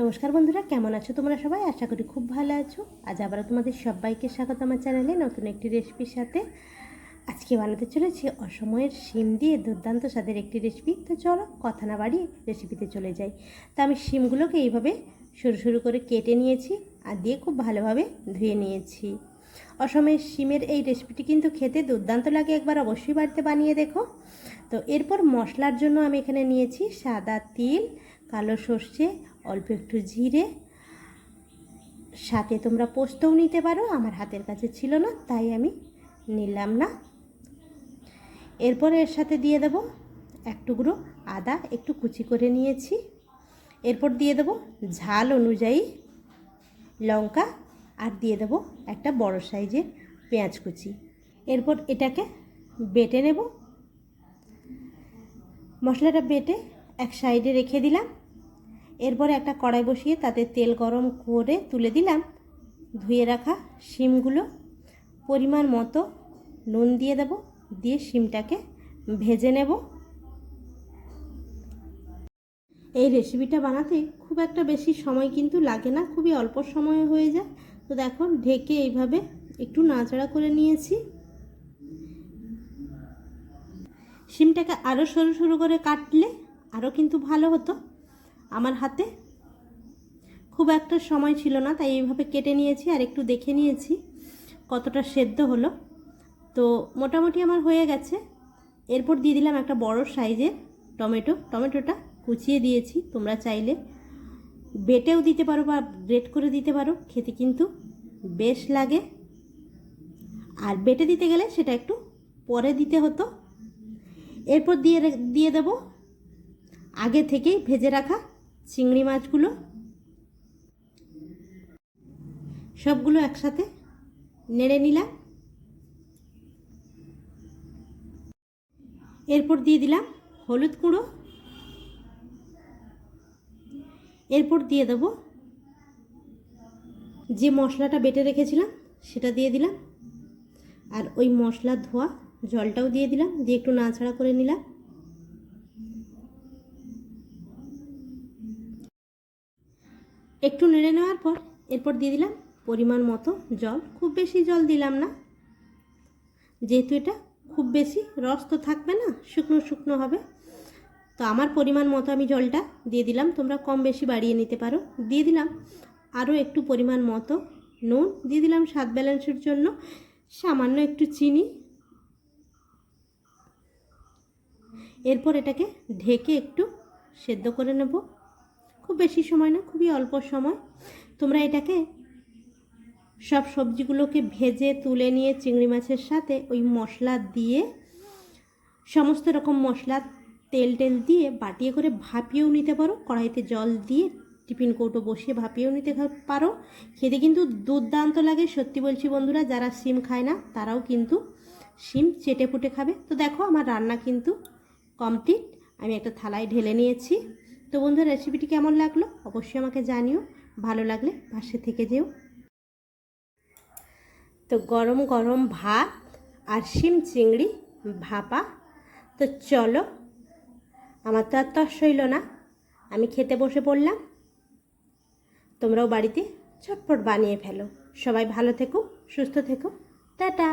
নমস্কার বন্ধুরা, কেমন আছো তোমরা সবাই? আশা করি খুব ভালো আছো। আজ আবারও তোমাদের সবাইকে স্বাগত আমার চ্যানেলে নতুন একটি রেসিপির সাথে। আজকে বানাতে চলেছি অসময়ের শিম দিয়ে দুর্দান্ত স্বাদের একটি রেসিপি। তো চলো কথা না বাড়িয়ে রেসিপিতে চলে যাই। তো আমি শিমগুলোকে এইভাবে সরু সরু করে কেটে নিয়েছি আর দিয়ে খুব ভালোভাবে ধুয়ে নিয়েছি। অসময়ের শিমের এই রেসিপিটি কিন্তু খেতে দুর্দান্ত লাগে, একবার অবশ্যই বাড়িতে বানিয়ে দেখো। তো এরপর মশলার জন্য আমি এখানে নিয়েছি সাদা তিল, কালো সর্ষে, অল্প একটু জিরে, সাথে তোমরা পোস্তও নিতে পারো। আমার হাতের কাছে ছিল না তাই আমি নিলাম না। এরপর এর সাথে দিয়ে দেব এক টুকরো আদা একটু কুচি করে নিয়েছি। এরপর দিয়ে দেব ঝাল অনুযায়ী লঙ্কা আর দিয়ে দেব একটা বড় সাইজের পেঁয়াজ কুচি। এরপর এটাকে বেটে নেব। মশলাটা বেটে এক সাইডে রেখে দিলাম। এরপরে একটা কড়াই বসিয়ে তাতে তেল গরম করে তুলে দিলাম ধুয়ে রাখা শিমগুলো। পরিমাণ মতো নুন দিয়ে দেব, দিয়ে শিমটাকে ভেজে নেব। এই রেসিপিটা বানাতে খুব একটা বেশি সময় কিন্তু লাগে না, খুবই অল্প সময়ে হয়ে যায়। তো দেখো ঢেকে এইভাবে একটু নাড়াচাড়া করে নিয়েছি। শিমটাকে আরও সরু সরু করে কাটলে আরও কিন্তু ভালো হতো। আমার হাতে খুব একটা সময় ছিল না তাই এইভাবে কেটে নিয়েছি আর একটু দেখে নিয়েছি কতটা সেদ্ধ হলো। তো মোটামুটি আমার হয়ে গেছে। এরপর দিয়ে দিলাম একটা বড় সাইজের টমেটোটা কুচিয়ে দিয়েছি। তোমরা চাইলে বেটেও দিতে পারো বা গ্রেট করে দিতে পারো, খেতে কিন্তু বেশ লাগে। আর বেটে দিতে গেলে সেটা একটু পরে দিতে হতো। এরপর দিয়ে দেব আগে থেকেই ভেজে রাখা চিংড়ি মাছগুলো। সবগুলো একসাথে নেড়ে নিলাম। এরপর দিয়ে দিলাম হলুদ গুঁড়ো। এরপর দিয়ে দেব যে মশলাটা বেটে রেখেছিলাম সেটা দিয়ে দিলাম, আর ওই মশলা ধোয়া জলটাও দিয়ে দিলাম, দিয়ে একটু নাড়াচাড়া করে নিলাম। একটু নেড়ে নেওয়ার পর এরপর দিয়ে দিলাম পরিমাণ মতো জল। খুব বেশি জল দিলাম না, যেহেতু এটা খুব বেশি রস তো থাকবে না, শুকনো শুকনো হবে। তো আমার পরিমাণ মতো আমি জলটা দিয়ে দিলাম, তোমরা কম বেশি বাড়িয়ে নিতে পারো। দিয়ে দিলাম আরও একটু পরিমাণ মতো নুন, দিয়ে দিলাম স্বাদ ব্যালেন্সের জন্য সামান্য একটু চিনি। এরপর এটাকে ঢেকে একটু সেদ্ধ করে নেব। খুব বেশি সময় না, খুবই অল্প সময়। তোমরা এটাকে সব সবজিগুলোকে ভেজে তুলে নিয়ে চিংড়ি মাছের সাথে ওই মশলা দিয়ে সমস্ত রকম মশলা তেল দিয়ে বাটিয়ে করে ভাপিয়েও নিতে পারো। কড়াইতে জল দিয়ে টিফিন কৌটো বসিয়ে ভাপিয়েও নিতে পারো। খেতে কিন্তু দুর্দান্ত লাগে। সত্যি বলছি বন্ধুরা, যারা শিম খায় না তারাও কিন্তু শিম চেটে ফুটে খাবে। তো দেখো আমার রান্না কিন্তু কমপ্লিট। আমি একটা থালায় ঢেলে নিয়েছি। তো বন্ধুরা, রেসিপিটি কেমন লাগলো অবশ্যই আমাকে জানিও। ভালো লাগলে পাশে থেকে যেও। তো গরম গরম ভাত আর শিম চিংড়ি ভাপা। তো চলো, আমার তো আর তর সইল না, আমি খেতে বসে পড়লাম। তোমরাও বাড়িতে ঝটপট বানিয়ে ফেলো। সবাই ভালো থেকো, সুস্থ থেকো। টাটা।